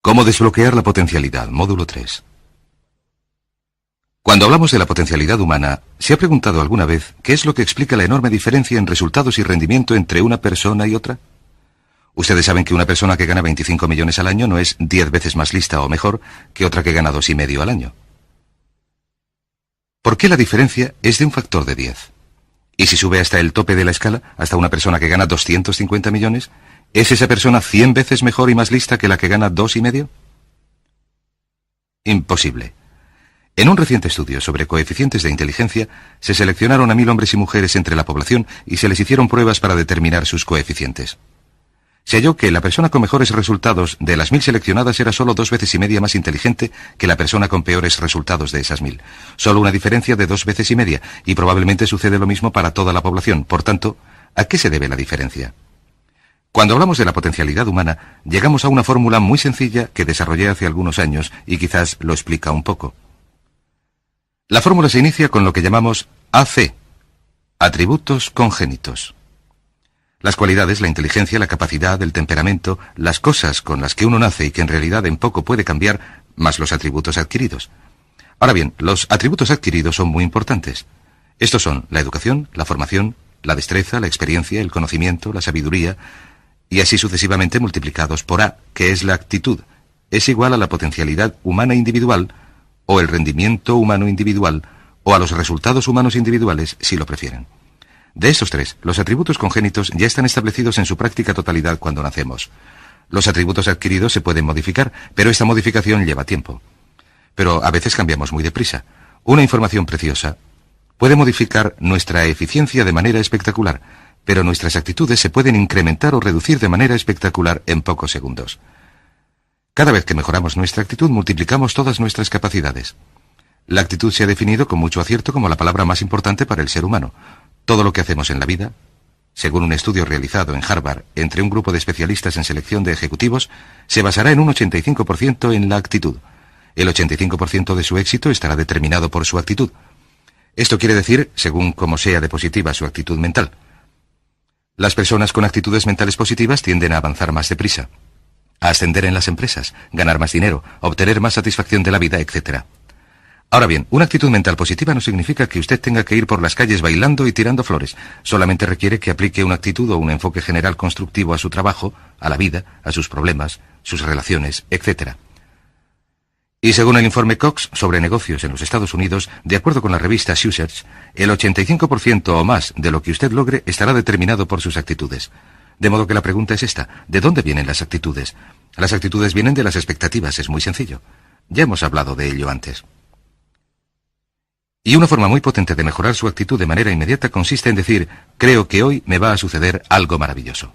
¿Cómo desbloquear la potencialidad? Módulo 3. Cuando hablamos de la potencialidad humana, ¿se ha preguntado alguna vez qué es lo que explica la enorme diferencia en resultados y rendimiento entre una persona y otra? Ustedes saben que una persona que gana 25 millones al año no es 10 veces más lista o mejor que otra que gana 2,5 al año. ¿Por qué la diferencia es de un factor de 10? Y si sube hasta el tope de la escala, hasta una persona que gana 250 millones, ¿es esa persona 100 veces mejor y más lista que la que gana 2,5? Imposible. En un reciente estudio sobre coeficientes de inteligencia, se seleccionaron a 1000 hombres y mujeres entre la población y se les hicieron pruebas para determinar sus coeficientes. Se halló que la persona con mejores resultados de las 1000 seleccionadas era solo 2,5 veces más inteligente que la persona con peores resultados de esas 1000. Solo una diferencia de 2,5 veces, y probablemente sucede lo mismo para toda la población. Por tanto, ¿a qué se debe la diferencia? Cuando hablamos de la potencialidad humana, llegamos a una fórmula muy sencilla que desarrollé hace algunos años y quizás lo explica un poco. La fórmula se inicia con lo que llamamos AC, atributos congénitos. Las cualidades, la inteligencia, la capacidad, el temperamento, las cosas con las que uno nace y que en realidad en poco puede cambiar, más los atributos adquiridos. Ahora bien, los atributos adquiridos son muy importantes. Estos son la educación, la formación, la destreza, la experiencia, el conocimiento, la sabiduría, y así sucesivamente multiplicados por A, que es la actitud, es igual a la potencialidad humana individual, o el rendimiento humano individual, o a los resultados humanos individuales, si lo prefieren. De estos tres, los atributos congénitos ya están establecidos en su práctica totalidad cuando nacemos. Los atributos adquiridos se pueden modificar, pero esta modificación lleva tiempo. Pero a veces cambiamos muy deprisa. Una información preciosa puede modificar nuestra eficiencia de manera espectacular, pero nuestras actitudes se pueden incrementar o reducir de manera espectacular en pocos segundos. Cada vez que mejoramos nuestra actitud, multiplicamos todas nuestras capacidades. La actitud se ha definido con mucho acierto como la palabra más importante para el ser humano. Todo lo que hacemos en la vida, según un estudio realizado en Harvard entre un grupo de especialistas en selección de ejecutivos, se basará en un 85% en la actitud. El 85% de su éxito estará determinado por su actitud. Esto quiere decir, según cómo sea de positiva su actitud mental. Las personas con actitudes mentales positivas tienden a avanzar más deprisa, a ascender en las empresas, ganar más dinero, obtener más satisfacción de la vida, etc. Ahora bien, una actitud mental positiva no significa que usted tenga que ir por las calles bailando y tirando flores. Solamente requiere que aplique una actitud o un enfoque general constructivo a su trabajo, a la vida, a sus problemas, sus relaciones, etc. Y según el informe Cox sobre negocios en los Estados Unidos, de acuerdo con la revista Research, el 85% o más de lo que usted logre estará determinado por sus actitudes. De modo que la pregunta es esta: ¿de dónde vienen las actitudes? Las actitudes vienen de las expectativas, es muy sencillo. Ya hemos hablado de ello antes. Y una forma muy potente de mejorar su actitud de manera inmediata consiste en decir: creo que hoy me va a suceder algo maravilloso.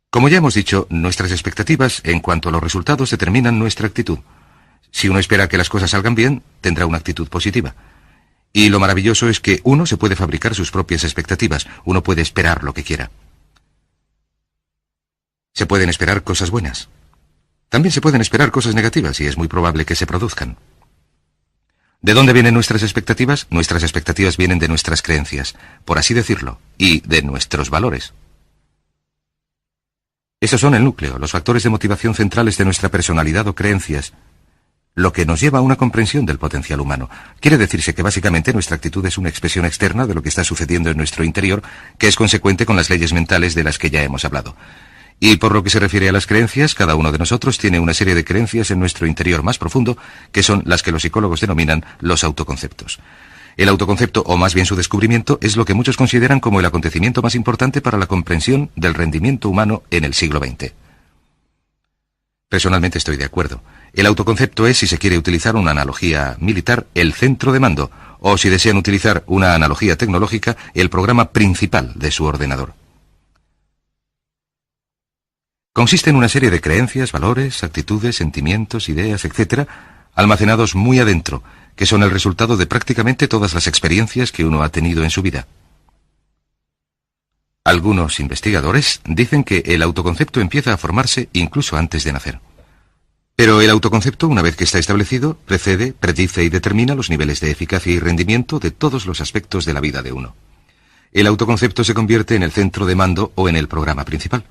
Como ya hemos dicho, nuestras expectativas en cuanto a los resultados determinan nuestra actitud. Si uno espera que las cosas salgan bien, tendrá una actitud positiva. Y lo maravilloso es que uno se puede fabricar sus propias expectativas, uno puede esperar lo que quiera. Se pueden esperar cosas buenas. También se pueden esperar cosas negativas y es muy probable que se produzcan. ¿De dónde vienen nuestras expectativas? Nuestras expectativas vienen de nuestras creencias, por así decirlo, y de nuestros valores. Esos son el núcleo, los factores de motivación centrales de nuestra personalidad o creencias, lo que nos lleva a una comprensión del potencial humano. Quiere decirse que básicamente nuestra actitud es una expresión externa de lo que está sucediendo en nuestro interior, que es consecuente con las leyes mentales de las que ya hemos hablado. Y por lo que se refiere a las creencias, cada uno de nosotros tiene una serie de creencias en nuestro interior más profundo, que son las que los psicólogos denominan los autoconceptos. El autoconcepto, o más bien su descubrimiento, es lo que muchos consideran como el acontecimiento más importante para la comprensión del rendimiento humano en el siglo XX. Personalmente estoy de acuerdo. El autoconcepto es, si se quiere utilizar una analogía militar, el centro de mando, o si desean utilizar una analogía tecnológica, el programa principal de su ordenador. Consiste en una serie de creencias, valores, actitudes, sentimientos, ideas, etc., almacenados muy adentro, que son el resultado de prácticamente todas las experiencias que uno ha tenido en su vida. Algunos investigadores dicen que el autoconcepto empieza a formarse incluso antes de nacer. Pero el autoconcepto, una vez que está establecido, precede, predice y determina los niveles de eficacia y rendimiento de todos los aspectos de la vida de uno. El autoconcepto se convierte en el centro de mando o en el programa principal.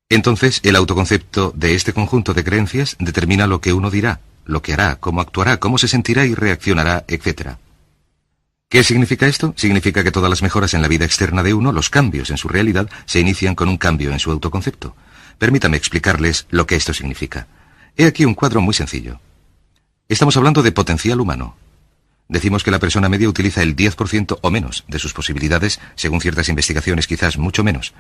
Entonces, el autoconcepto de este conjunto de creencias determina lo que uno dirá, lo que hará, cómo actuará, cómo se sentirá y reaccionará, etc. ¿Qué significa esto? Significa que todas las mejoras en la vida externa de uno, los cambios en su realidad, se inician con un cambio en su autoconcepto. Permítame explicarles lo que esto significa. He aquí un cuadro muy sencillo. Estamos hablando de potencial humano. Decimos que la persona media utiliza el 10% o menos de sus posibilidades, según ciertas investigaciones quizás mucho menos.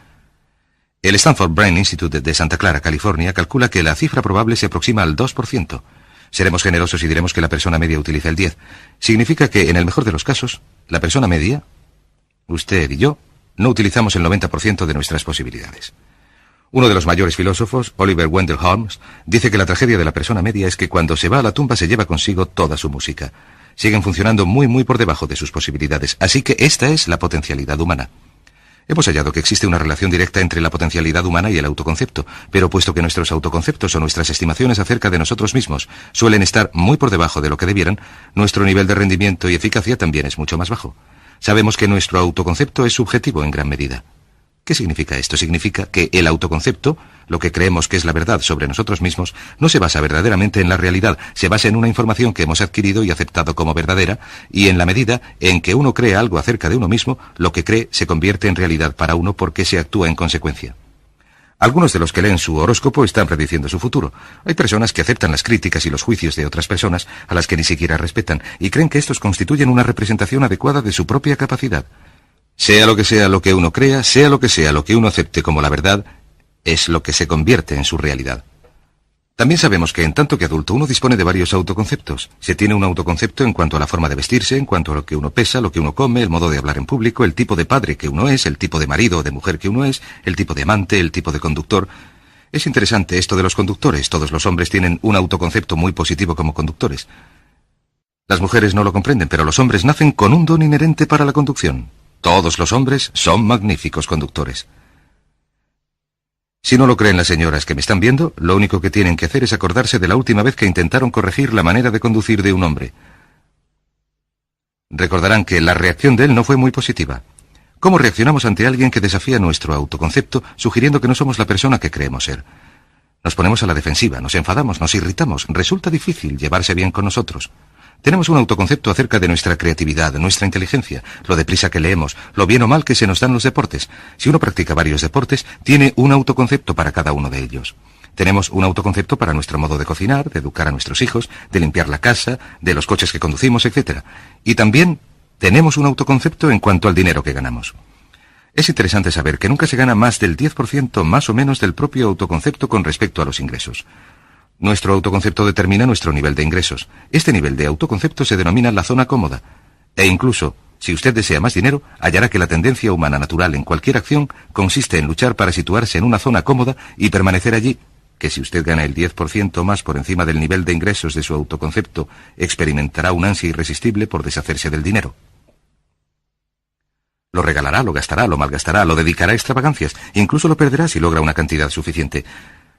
El Stanford Brain Institute de Santa Clara, California, calcula que la cifra probable se aproxima al 2%. Seremos generosos y diremos que la persona media utiliza el 10%. Significa que, en el mejor de los casos, la persona media, usted y yo, no utilizamos el 90% de nuestras posibilidades. Uno de los mayores filósofos, Oliver Wendell Holmes, dice que la tragedia de la persona media es que cuando se va a la tumba se lleva consigo toda su música. Siguen funcionando muy por debajo de sus posibilidades, así que esta es la potencialidad humana. Hemos hallado que existe una relación directa entre la potencialidad humana y el autoconcepto, pero puesto que nuestros autoconceptos o nuestras estimaciones acerca de nosotros mismos suelen estar muy por debajo de lo que debieran, nuestro nivel de rendimiento y eficacia también es mucho más bajo. Sabemos que nuestro autoconcepto es subjetivo en gran medida. ¿Qué significa esto? Significa que el autoconcepto, lo que creemos que es la verdad sobre nosotros mismos, no se basa verdaderamente en la realidad, se basa en una información que hemos adquirido y aceptado como verdadera, y en la medida en que uno cree algo acerca de uno mismo, lo que cree se convierte en realidad para uno porque se actúa en consecuencia. Algunos de los que leen su horóscopo están prediciendo su futuro. Hay personas que aceptan las críticas y los juicios de otras personas, a las que ni siquiera respetan, y creen que estos constituyen una representación adecuada de su propia capacidad. Sea lo que uno crea, sea lo que uno acepte como la verdad, es lo que se convierte en su realidad. También sabemos que en tanto que adulto uno dispone de varios autoconceptos. Se tiene un autoconcepto en cuanto a la forma de vestirse, en cuanto a lo que uno pesa, lo que uno come, el modo de hablar en público, el tipo de padre que uno es, el tipo de marido o de mujer que uno es, el tipo de amante, el tipo de conductor. Es interesante esto de los conductores. Todos los hombres tienen un autoconcepto muy positivo como conductores. Las mujeres no lo comprenden, pero los hombres nacen con un don inherente para la conducción. Todos los hombres son magníficos conductores. Si no lo creen las señoras que me están viendo, lo único que tienen que hacer es acordarse de la última vez que intentaron corregir la manera de conducir de un hombre. Recordarán que la reacción de él no fue muy positiva. ¿Cómo reaccionamos ante alguien que desafía nuestro autoconcepto, sugiriendo que no somos la persona que creemos ser? Nos ponemos a la defensiva, nos enfadamos, nos irritamos. Resulta difícil llevarse bien con nosotros. Tenemos un autoconcepto acerca de nuestra creatividad, de nuestra inteligencia, lo deprisa que leemos, lo bien o mal que se nos dan los deportes. Si uno practica varios deportes, tiene un autoconcepto para cada uno de ellos. Tenemos un autoconcepto para nuestro modo de cocinar, de educar a nuestros hijos, de limpiar la casa, de los coches que conducimos, etc. Y también tenemos un autoconcepto en cuanto al dinero que ganamos. Es interesante saber que nunca se gana más del 10% más o menos del propio autoconcepto con respecto a los ingresos. Nuestro autoconcepto determina nuestro nivel de ingresos. Este nivel de autoconcepto se denomina la zona cómoda. E incluso, si usted desea más dinero, hallará que la tendencia humana natural en cualquier acción consiste en luchar para situarse en una zona cómoda y permanecer allí, que si usted gana el 10% más por encima del nivel de ingresos de su autoconcepto, experimentará un ansia irresistible por deshacerse del dinero. Lo regalará, lo gastará, lo malgastará, lo dedicará a extravagancias, incluso lo perderá si logra una cantidad suficiente.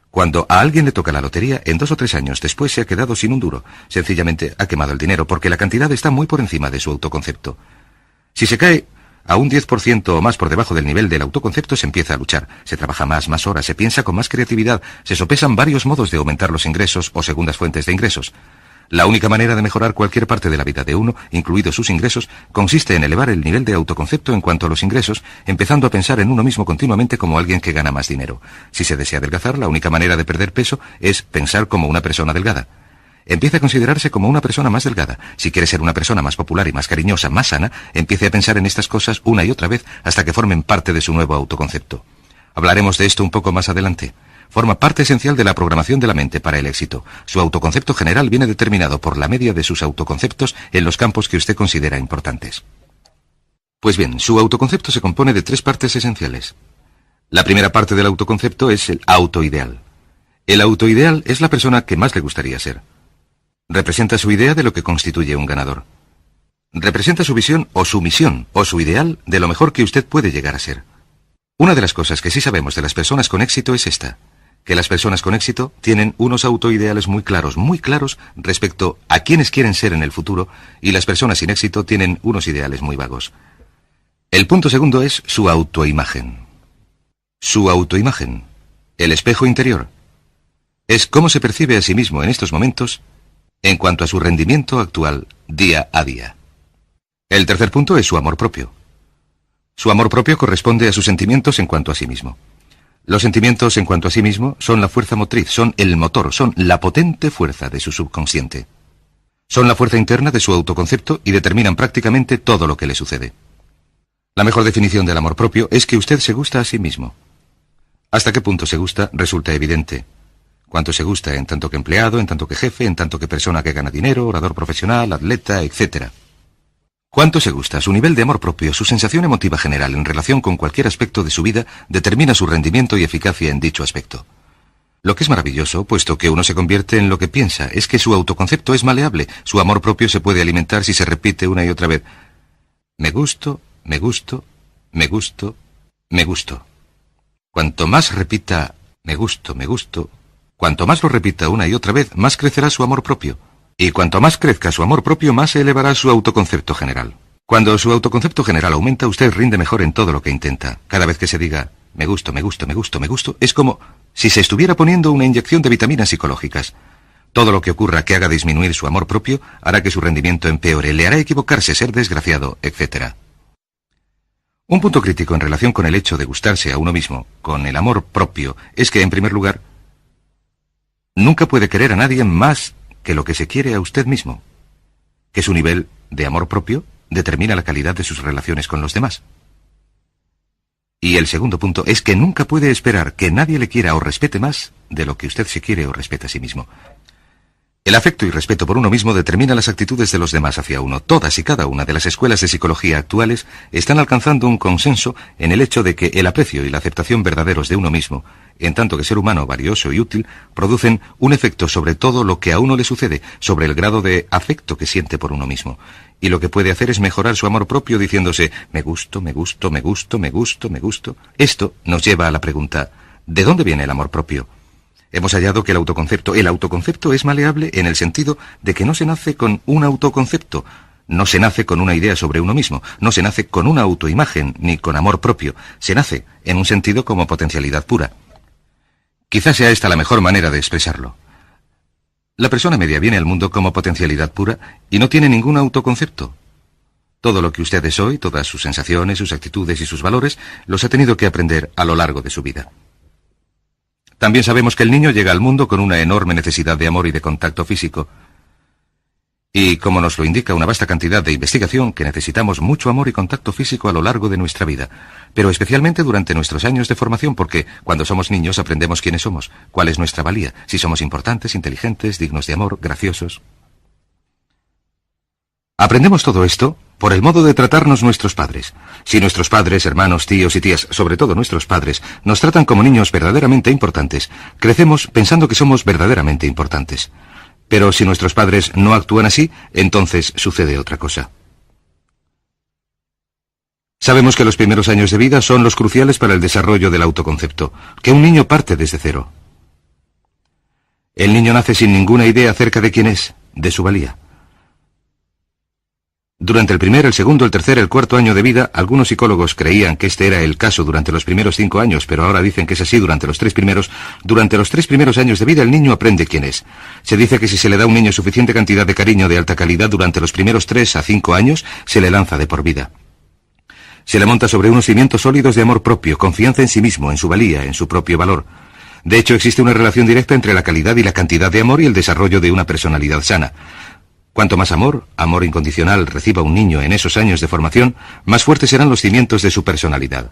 Cuando a alguien le toca la lotería, en 2 o 3 años después se ha quedado sin un duro. Sencillamente ha quemado el dinero porque la cantidad está muy por encima de su autoconcepto. Si se cae a un 10% o más por debajo del nivel del autoconcepto, se empieza a luchar. Se trabaja más horas, se piensa con más creatividad, se sopesan varios modos de aumentar los ingresos o segundas fuentes de ingresos. La única manera de mejorar cualquier parte de la vida de uno, incluidos sus ingresos, consiste en elevar el nivel de autoconcepto en cuanto a los ingresos, empezando a pensar en uno mismo continuamente como alguien que gana más dinero. Si se desea adelgazar, la única manera de perder peso es pensar como una persona delgada. Empiece a considerarse como una persona más delgada. Si quiere ser una persona más popular y más cariñosa, más sana, empiece a pensar en estas cosas una y otra vez hasta que formen parte de su nuevo autoconcepto. Hablaremos de esto un poco más adelante. Forma parte esencial de la programación de la mente para el éxito. Su autoconcepto general viene determinado por la media de sus autoconceptos en los campos que usted considera importantes. Pues bien, su autoconcepto se compone de 3 partes esenciales. La primera parte del autoconcepto es el autoideal. El autoideal es la persona que más le gustaría ser. Representa su idea de lo que constituye un ganador. Representa su visión o su misión o su ideal de lo mejor que usted puede llegar a ser. Una de las cosas que sí sabemos de las personas con éxito es esta, que las personas con éxito tienen unos autoideales muy claros respecto a quienes quieren ser en el futuro, y las personas sin éxito tienen unos ideales muy vagos. El punto segundo es su autoimagen. Su autoimagen. el espejo interior. Es cómo se percibe a sí mismo en estos momentos en cuanto a su rendimiento actual día a día. El tercer punto es su amor propio. Su amor propio corresponde a sus sentimientos en cuanto a sí mismo. Los sentimientos en cuanto a sí mismo son la fuerza motriz, son el motor, son la potente fuerza de su subconsciente. Son la fuerza interna de su autoconcepto y determinan prácticamente todo lo que le sucede. La mejor definición del amor propio es que usted se gusta a sí mismo. Hasta qué punto se gusta resulta evidente. Cuánto se gusta en tanto que empleado, en tanto que jefe, en tanto que persona que gana dinero, orador profesional, atleta, etc. Cuánto se gusta, su nivel de amor propio, su sensación emotiva general en relación con cualquier aspecto de su vida determina su rendimiento y eficacia en dicho aspecto. Lo que es maravilloso, puesto que uno se convierte en lo que piensa, es que su autoconcepto es maleable, su amor propio se puede alimentar si se repite una y otra vez. Me gusto, me gusto, me gusto, me gusto. Cuanto más repita me gusto, cuanto más lo repita una y otra vez, más crecerá su amor propio. Y cuanto más crezca su amor propio, más se elevará su autoconcepto general. Cuando su autoconcepto general aumenta, usted rinde mejor en todo lo que intenta. Cada vez que se diga me gusto, me gusto, me gusto, me gusto, es como si se estuviera poniendo una inyección de vitaminas psicológicas. Todo lo que ocurra que haga disminuir su amor propio hará que su rendimiento empeore, le hará equivocarse, ser desgraciado, etc. Un punto crítico en relación con el hecho de gustarse a uno mismo, con el amor propio, es que, en primer lugar, nunca puede querer a nadie más que lo que se quiere a usted mismo, que su nivel de amor propio determina la calidad de sus relaciones con los demás. Y el segundo punto es que nunca puede esperar que nadie le quiera o respete más de lo que usted se quiere o respeta a sí mismo. El afecto y respeto por uno mismo determina las actitudes de los demás hacia uno. Todas y cada una de las escuelas de psicología actuales están alcanzando un consenso en el hecho de que el aprecio y la aceptación verdaderos de uno mismo, en tanto que ser humano valioso y útil, producen un efecto sobre todo lo que a uno le sucede, sobre el grado de afecto que siente por uno mismo. Y lo que puede hacer es mejorar su amor propio diciéndose me gusto, me gusto, me gusto, me gusto, me gusto. Esto nos lleva a la pregunta, ¿de dónde viene el amor propio? Hemos hallado que el autoconcepto es maleable en el sentido de que no se nace con un autoconcepto, no se nace con una idea sobre uno mismo, no se nace con una autoimagen ni con amor propio, se nace en un sentido como potencialidad pura. Quizás sea esta la mejor manera de expresarlo. La persona media viene al mundo como potencialidad pura y no tiene ningún autoconcepto. Todo lo que usted es hoy, todas sus sensaciones, sus actitudes y sus valores, los ha tenido que aprender a lo largo de su vida. También sabemos que el niño llega al mundo con una enorme necesidad de amor y de contacto físico. Y como nos lo indica una vasta cantidad de investigación, que necesitamos mucho amor y contacto físico a lo largo de nuestra vida, pero especialmente durante nuestros años de formación, porque cuando somos niños aprendemos quiénes somos, cuál es nuestra valía, si somos importantes, inteligentes, dignos de amor, graciosos. Aprendemos todo esto por el modo de tratarnos nuestros padres. Si nuestros padres, hermanos, tíos y tías, sobre todo nuestros padres, nos tratan como niños verdaderamente importantes, crecemos pensando que somos verdaderamente importantes. Pero si nuestros padres no actúan así, entonces sucede otra cosa. Sabemos que los primeros años de vida son los cruciales para el desarrollo del autoconcepto, que un niño parte desde cero. El niño nace sin ninguna idea acerca de quién es, de su valía. Durante el primer, el segundo, el tercer, el cuarto año de vida, algunos psicólogos creían que este era el caso durante los primeros 5 años, pero ahora dicen que es así durante los 3 primeros. Durante los 3 primeros años de vida el niño aprende quién es. Se dice que si se le da a un niño suficiente cantidad de cariño de alta calidad durante los primeros 3 a 5 años, se le lanza de por vida. Se le monta sobre unos cimientos sólidos de amor propio, confianza en sí mismo, en su valía, en su propio valor. De hecho, existe una relación directa entre la calidad y la cantidad de amor y el desarrollo de una personalidad sana. Cuanto más amor incondicional reciba un niño en esos años de formación, más fuertes serán los cimientos de su personalidad.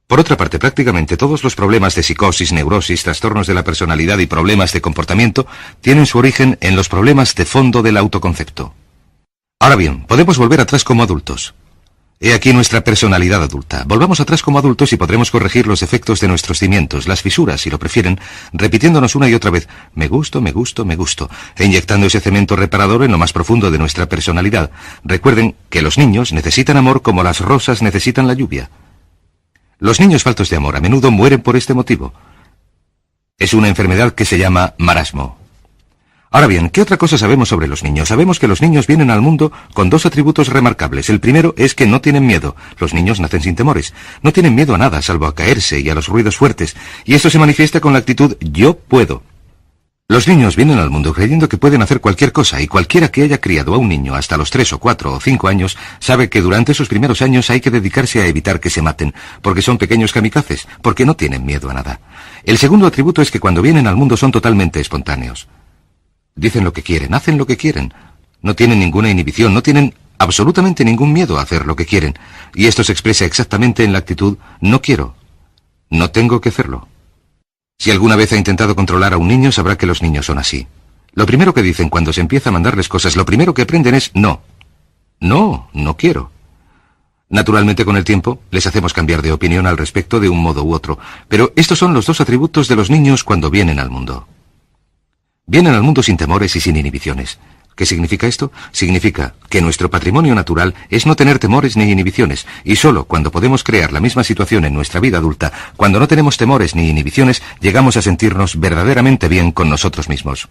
Por otra parte, prácticamente todos los problemas de psicosis, neurosis, trastornos de la personalidad y problemas de comportamiento tienen su origen en los problemas de fondo del autoconcepto. Ahora bien, podemos volver atrás como adultos. He aquí nuestra personalidad adulta. Volvamos atrás como adultos y podremos corregir los efectos de nuestros cimientos, las fisuras, si lo prefieren, repitiéndonos una y otra vez, me gusto, me gusto, me gusto, e inyectando ese cemento reparador en lo más profundo de nuestra personalidad. Recuerden que los niños necesitan amor como las rosas necesitan la lluvia. Los niños faltos de amor a menudo mueren por este motivo. Es una enfermedad que se llama marasmo. Ahora bien, ¿qué otra cosa sabemos sobre los niños? Sabemos que los niños vienen al mundo con dos atributos remarcables. El primero es que no tienen miedo. Los niños nacen sin temores. No tienen miedo a nada, salvo a caerse y a los ruidos fuertes. Y esto se manifiesta con la actitud yo puedo. Los niños vienen al mundo creyendo que pueden hacer cualquier cosa, y cualquiera que haya criado a un niño hasta los 3 o 4 o 5 años sabe que durante sus primeros años hay que dedicarse a evitar que se maten, porque son pequeños kamikazes, porque no tienen miedo a nada. El segundo atributo es que cuando vienen al mundo son totalmente espontáneos. Dicen lo que quieren, hacen lo que quieren. No tienen ninguna inhibición, no tienen absolutamente ningún miedo a hacer lo que quieren. Y esto se expresa exactamente en la actitud no quiero, no tengo que hacerlo. Si alguna vez ha intentado controlar a un niño, sabrá que los niños son así. Lo primero que dicen cuando se empieza a mandarles cosas, lo primero que aprenden es no. No, no quiero. Naturalmente, con el tiempo, les hacemos cambiar de opinión al respecto de un modo u otro. Pero estos son los dos atributos de los niños cuando vienen al mundo. Vienen al mundo sin temores y sin inhibiciones. ¿Qué significa esto? Significa que nuestro patrimonio natural es no tener temores ni inhibiciones, y solo cuando podemos crear la misma situación en nuestra vida adulta, cuando no tenemos temores ni inhibiciones, llegamos a sentirnos verdaderamente bien con nosotros mismos.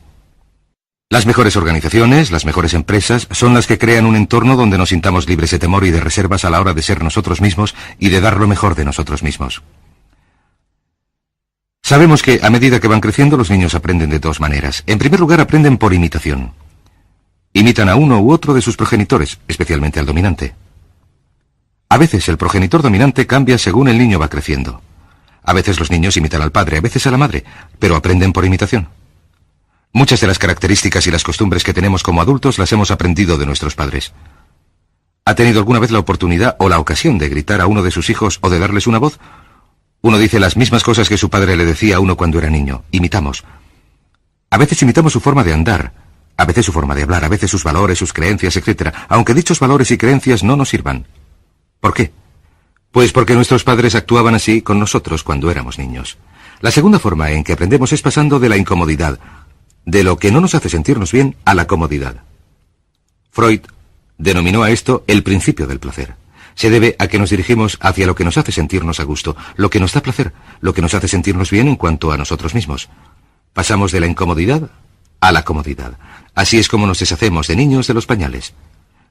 Las mejores organizaciones, las mejores empresas, son las que crean un entorno donde nos sintamos libres de temor y de reservas a la hora de ser nosotros mismos y de dar lo mejor de nosotros mismos. Sabemos que a medida que van creciendo los niños aprenden de dos maneras. En primer lugar, aprenden por imitación. Imitan a uno u otro de sus progenitores, especialmente al dominante. A veces el progenitor dominante cambia según el niño va creciendo. A veces los niños imitan al padre, a veces a la madre, pero aprenden por imitación. Muchas de las características y las costumbres que tenemos como adultos las hemos aprendido de nuestros padres. ¿Ha tenido alguna vez la oportunidad o la ocasión de gritar a uno de sus hijos o de darles una voz? Uno dice las mismas cosas que su padre le decía a uno cuando era niño. Imitamos. A veces imitamos su forma de andar, a veces su forma de hablar, a veces sus valores, sus creencias, etc., aunque dichos valores y creencias no nos sirvan. ¿Por qué? Pues porque nuestros padres actuaban así con nosotros cuando éramos niños. La segunda forma en que aprendemos es pasando de la incomodidad, de lo que no nos hace sentirnos bien, a la comodidad. Freud denominó a esto el principio del placer. Se debe a que nos dirigimos hacia lo que nos hace sentirnos a gusto, lo que nos da placer, lo que nos hace sentirnos bien en cuanto a nosotros mismos. Pasamos de la incomodidad a la comodidad. Así es como nos deshacemos de niños de los pañales.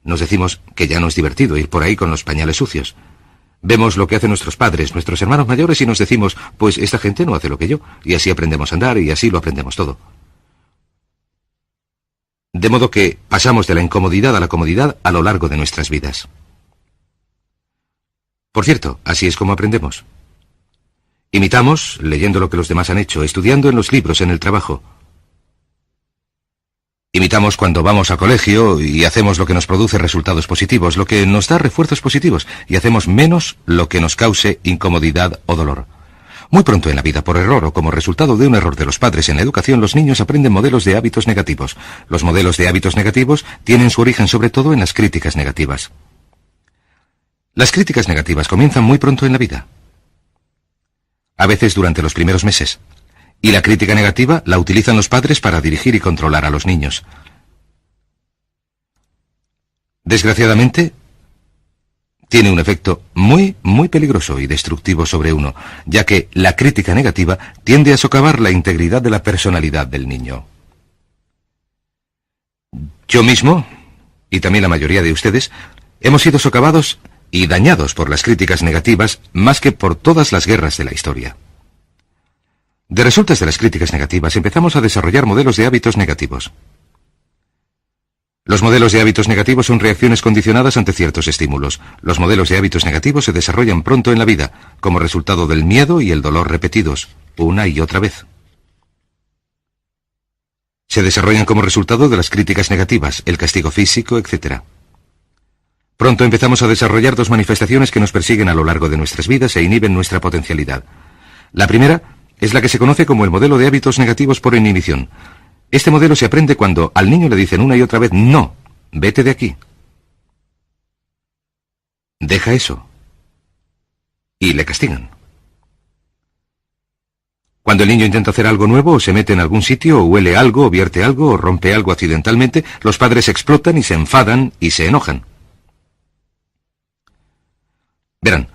Nos decimos que ya no es divertido ir por ahí con los pañales sucios. Vemos lo que hacen nuestros padres, nuestros hermanos mayores, y nos decimos, pues esta gente no hace lo que yo, y así aprendemos a andar y así lo aprendemos todo. De modo que pasamos de la incomodidad a la comodidad a lo largo de nuestras vidas. Por cierto, así es como aprendemos. Imitamos, leyendo lo que los demás han hecho, estudiando en los libros, en el trabajo. Imitamos cuando vamos a colegio y hacemos lo que nos produce resultados positivos, lo que nos da refuerzos positivos, y hacemos menos lo que nos cause incomodidad o dolor. Muy pronto en la vida, por error o como resultado de un error de los padres en la educación, los niños aprenden modelos de hábitos negativos. Los modelos de hábitos negativos tienen su origen sobre todo en las críticas negativas. Las críticas negativas comienzan muy pronto en la vida. A veces durante los primeros meses. Y la crítica negativa la utilizan los padres para dirigir y controlar a los niños. Desgraciadamente, tiene un efecto muy, muy peligroso y destructivo sobre uno, ya que la crítica negativa tiende a socavar la integridad de la personalidad del niño. Yo mismo, y también la mayoría de ustedes, hemos sido socavados y dañados por las críticas negativas más que por todas las guerras de la historia. De resultas de las críticas negativas empezamos a desarrollar modelos de hábitos negativos. Los modelos de hábitos negativos son reacciones condicionadas ante ciertos estímulos. Los modelos de hábitos negativos se desarrollan pronto en la vida, como resultado del miedo y el dolor repetidos, una y otra vez. Se desarrollan como resultado de las críticas negativas, el castigo físico, etc. Pronto empezamos a desarrollar dos manifestaciones que nos persiguen a lo largo de nuestras vidas e inhiben nuestra potencialidad. La primera es la que se conoce como el modelo de hábitos negativos por inhibición. Este modelo se aprende cuando al niño le dicen una y otra vez, no, vete de aquí. Deja eso. Y le castigan. Cuando el niño intenta hacer algo nuevo, o se mete en algún sitio, o huele algo, o vierte algo, o rompe algo accidentalmente, los padres explotan y se enfadan y se enojan. Verán,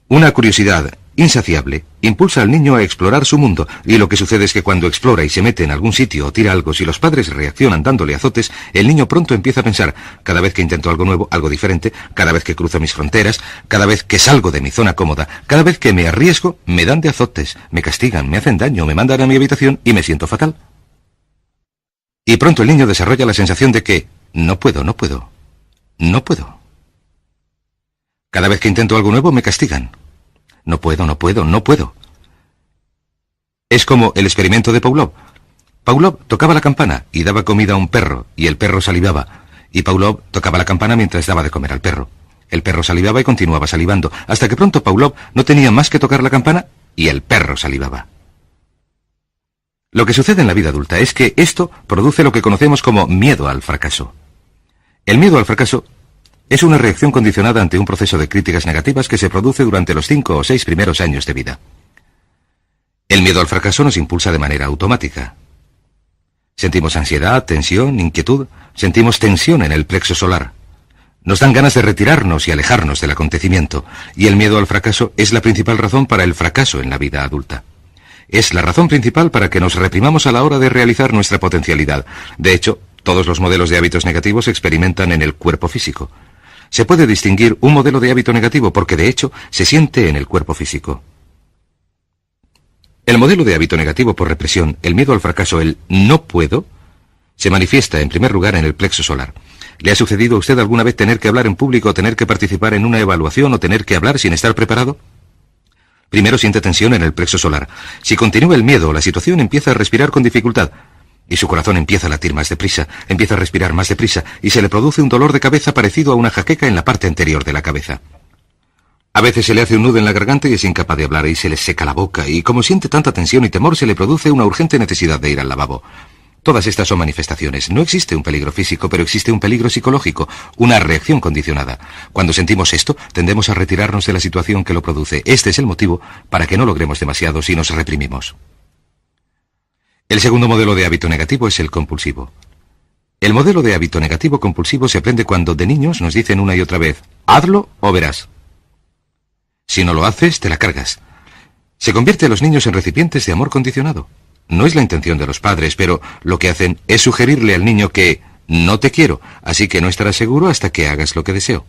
una curiosidad insaciable, impulsa al niño a explorar su mundo, y lo que sucede es que cuando explora y se mete en algún sitio o tira algo, si los padres reaccionan dándole azotes, el niño pronto empieza a pensar: cada vez que intento algo nuevo, algo diferente, cada vez que cruzo mis fronteras, cada vez que salgo de mi zona cómoda, cada vez que me arriesgo, me dan de azotes, me castigan, me hacen daño, me mandan a mi habitación y me siento fatal. Y pronto el niño desarrolla la sensación de que no puedo. Cada vez que intento algo nuevo me castigan. No puedo. Es como el experimento de Pavlov. Pavlov tocaba la campana y daba comida a un perro, y el perro salivaba. Y Pavlov tocaba la campana mientras daba de comer al perro. El perro salivaba y continuaba salivando, hasta que pronto Pavlov no tenía más que tocar la campana y el perro salivaba. Lo que sucede en la vida adulta es que esto produce lo que conocemos como miedo al fracaso. El miedo al fracaso es una reacción condicionada ante un proceso de críticas negativas que se produce durante los 5 o 6 primeros años de vida. El miedo al fracaso nos impulsa de manera automática. Sentimos ansiedad, tensión, inquietud, sentimos tensión en el plexo solar. Nos dan ganas de retirarnos y alejarnos del acontecimiento, y el miedo al fracaso es la principal razón para el fracaso en la vida adulta. Es la razón principal para que nos reprimamos a la hora de realizar nuestra potencialidad. De hecho, todos los modelos de hábitos negativos se experimentan en el cuerpo físico. Se puede distinguir un modelo de hábito negativo porque, de hecho, se siente en el cuerpo físico. El modelo de hábito negativo por represión, el miedo al fracaso, el no puedo, se manifiesta en primer lugar en el plexo solar. ¿Le ha sucedido a usted alguna vez tener que hablar en público, o tener que participar en una evaluación, o tener que hablar sin estar preparado? Primero siente tensión en el plexo solar. Si continúa el miedo, la situación empieza a respirar con dificultad. Y su corazón empieza a latir más deprisa, empieza a respirar más deprisa, y se le produce un dolor de cabeza parecido a una jaqueca en la parte anterior de la cabeza. A veces se le hace un nudo en la garganta y es incapaz de hablar, y se le seca la boca, y como siente tanta tensión y temor, se le produce una urgente necesidad de ir al lavabo. Todas estas son manifestaciones. No existe un peligro físico, pero existe un peligro psicológico, una reacción condicionada. Cuando sentimos esto, tendemos a retirarnos de la situación que lo produce. Este es el motivo para que no logremos demasiado si nos reprimimos. El segundo modelo de hábito negativo es el compulsivo. El modelo de hábito negativo compulsivo se aprende cuando de niños nos dicen una y otra vez: hazlo o verás. Si no lo haces, te la cargas. Se convierte a los niños en recipientes de amor condicionado. No es la intención de los padres, pero lo que hacen es sugerirle al niño que no te quiero, así que no estarás seguro hasta que hagas lo que deseo.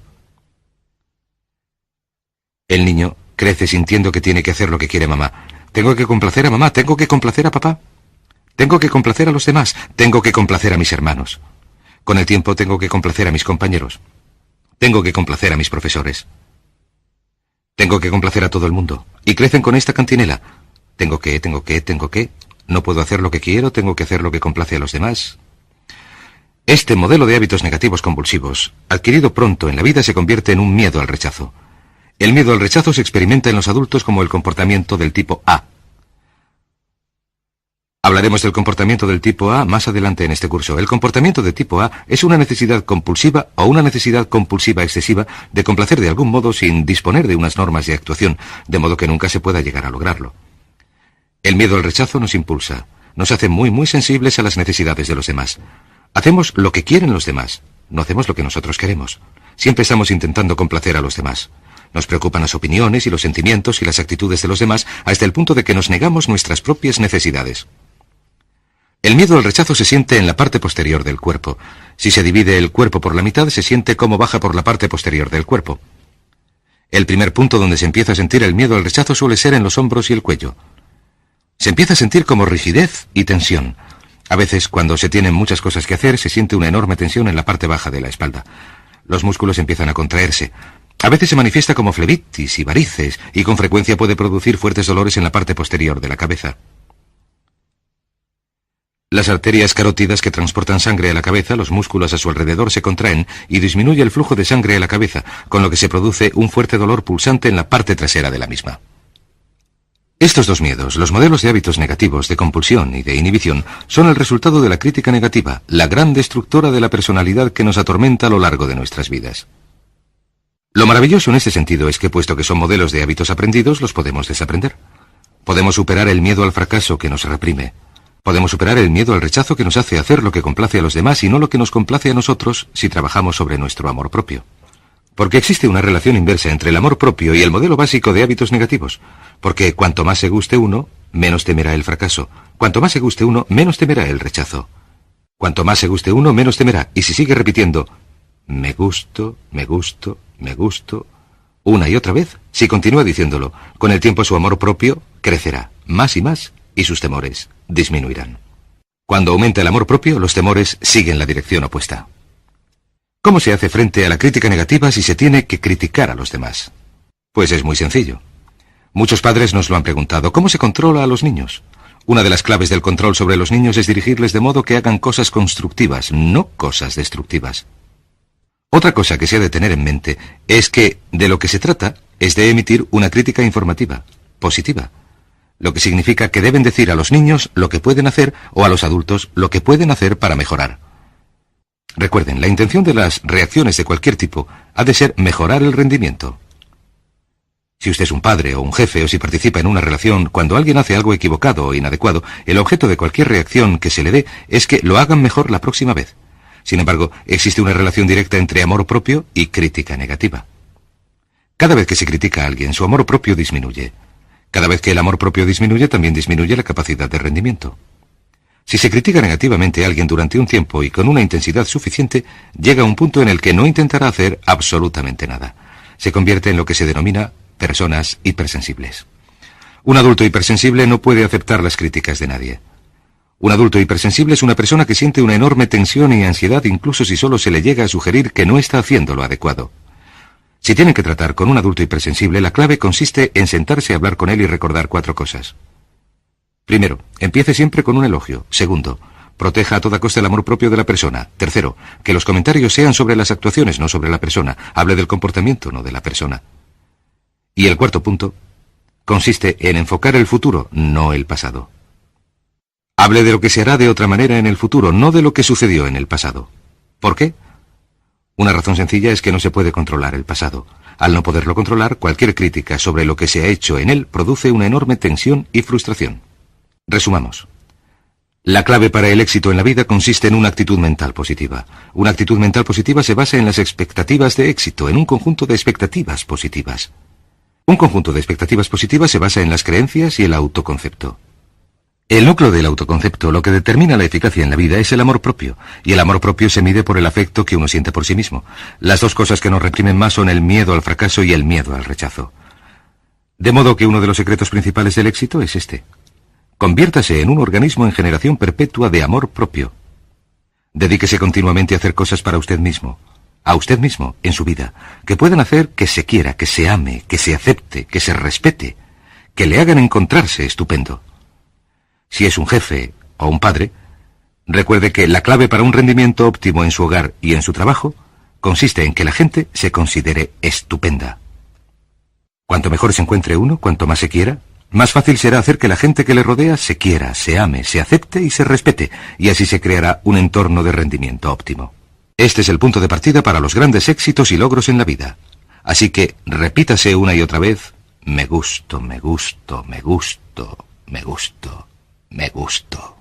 El niño crece sintiendo que tiene que hacer lo que quiere mamá. Tengo que complacer a mamá, tengo que complacer a papá. Tengo que complacer a los demás, tengo que complacer a mis hermanos. Con el tiempo tengo que complacer a mis compañeros. Tengo que complacer a mis profesores. Tengo que complacer a todo el mundo. Y crecen con esta cantinela. Tengo que. No puedo hacer lo que quiero, tengo que hacer lo que complace a los demás. Este modelo de hábitos negativos compulsivos, adquirido pronto en la vida, se convierte en un miedo al rechazo. El miedo al rechazo se experimenta en los adultos como el comportamiento del tipo A. Hablaremos del comportamiento del tipo A más adelante en este curso. El comportamiento de tipo A es una necesidad compulsiva o una necesidad compulsiva excesiva de complacer de algún modo sin disponer de unas normas de actuación, de modo que nunca se pueda llegar a lograrlo. El miedo al rechazo nos impulsa, nos hace muy sensibles a las necesidades de los demás. Hacemos lo que quieren los demás, no hacemos lo que nosotros queremos. Siempre estamos intentando complacer a los demás. Nos preocupan las opiniones y los sentimientos y las actitudes de los demás hasta el punto de que nos negamos nuestras propias necesidades. El miedo al rechazo se siente en la parte posterior del cuerpo. Si se divide el cuerpo por la mitad, se siente cómo baja por la parte posterior del cuerpo. El primer punto donde se empieza a sentir el miedo al rechazo suele ser en los hombros y el cuello. Se empieza a sentir como rigidez y tensión. A veces, cuando se tienen muchas cosas que hacer, se siente una enorme tensión en la parte baja de la espalda. Los músculos empiezan a contraerse. A veces se manifiesta como flebitis y varices, y con frecuencia puede producir fuertes dolores en la parte posterior de la cabeza. Las arterias carótidas que transportan sangre a la cabeza, los músculos a su alrededor se contraen y disminuye el flujo de sangre a la cabeza, con lo que se produce un fuerte dolor pulsante en la parte trasera de la misma. Estos dos miedos, los modelos de hábitos negativos, de compulsión y de inhibición, son el resultado de la crítica negativa, la gran destructora de la personalidad que nos atormenta a lo largo de nuestras vidas. Lo maravilloso en este sentido es que, puesto que son modelos de hábitos aprendidos, los podemos desaprender. Podemos superar el miedo al fracaso que nos reprime. Podemos superar el miedo al rechazo que nos hace hacer lo que complace a los demás y no lo que nos complace a nosotros si trabajamos sobre nuestro amor propio. Porque existe una relación inversa entre el amor propio y el modelo básico de hábitos negativos. Porque cuanto más se guste uno, menos temerá el fracaso. Cuanto más se guste uno, menos temerá el rechazo. Cuanto más se guste uno, menos temerá. Y si sigue repitiendo, me gusto, me gusto, me gusto, una y otra vez, si continúa diciéndolo, con el tiempo su amor propio crecerá más y sus temores disminuirán. Cuando aumenta el amor propio, los temores siguen la dirección opuesta. ¿Cómo se hace frente a la crítica negativa si se tiene que criticar a los demás? Pues es muy sencillo. Muchos padres nos lo han preguntado. ¿Cómo se controla a los niños? Una de las claves del control sobre los niños es dirigirles de modo que hagan cosas constructivas, no cosas destructivas. Otra cosa que se ha de tener en mente es que de lo que se trata es de emitir una crítica informativa, positiva, lo que significa que deben decir a los niños lo que pueden hacer o a los adultos lo que pueden hacer para mejorar. Recuerden, la intención de las reacciones de cualquier tipo ha de ser mejorar el rendimiento. Si usted es un padre o un jefe o si participa en una relación, cuando alguien hace algo equivocado o inadecuado, el objeto de cualquier reacción que se le dé es que lo hagan mejor la próxima vez. Sin embargo, existe una relación directa entre amor propio y crítica negativa. Cada vez que se critica a alguien, su amor propio disminuye. Cada vez que el amor propio disminuye, también disminuye la capacidad de rendimiento. Si se critica negativamente a alguien durante un tiempo y con una intensidad suficiente, llega a un punto en el que no intentará hacer absolutamente nada. Se convierte en lo que se denomina personas hipersensibles. Un adulto hipersensible no puede aceptar las críticas de nadie. Un adulto hipersensible es una persona que siente una enorme tensión y ansiedad incluso si solo se le llega a sugerir que no está haciendo lo adecuado. Si tienen que tratar con un adulto hipersensible, la clave consiste en sentarse a hablar con él y recordar 4 cosas. Primero, empiece siempre con un elogio. Segundo, proteja a toda costa el amor propio de la persona. Tercero, que los comentarios sean sobre las actuaciones, no sobre la persona. Hable del comportamiento, no de la persona. Y el cuarto punto consiste en enfocar el futuro, no el pasado. Hable de lo que se hará de otra manera en el futuro, no de lo que sucedió en el pasado. ¿Por qué? Una razón sencilla es que no se puede controlar el pasado. Al no poderlo controlar, cualquier crítica sobre lo que se ha hecho en él produce una enorme tensión y frustración. Resumamos. La clave para el éxito en la vida consiste en una actitud mental positiva. Una actitud mental positiva se basa en las expectativas de éxito, en un conjunto de expectativas positivas. Un conjunto de expectativas positivas se basa en las creencias y el autoconcepto. El núcleo del autoconcepto, lo que determina la eficacia en la vida, es el amor propio, y el amor propio se mide por el afecto que uno siente por sí mismo. Las dos cosas que nos reprimen más son el miedo al fracaso y el miedo al rechazo. De modo que uno de los secretos principales del éxito es este. Conviértase en un organismo en generación perpetua de amor propio. Dedíquese continuamente a hacer cosas para usted mismo, a usted mismo, en su vida, que puedan hacer que se quiera, que se ame, que se acepte, que se respete, que le hagan encontrarse estupendo. Si es un jefe o un padre, recuerde que la clave para un rendimiento óptimo en su hogar y en su trabajo consiste en que la gente se considere estupenda. Cuanto mejor se encuentre uno, cuanto más se quiera, más fácil será hacer que la gente que le rodea se quiera, se ame, se acepte y se respete, y así se creará un entorno de rendimiento óptimo. Este es el punto de partida para los grandes éxitos y logros en la vida. Así que repítase una y otra vez, me gusto, me gusto, me gusto, me gusto. Me gusto.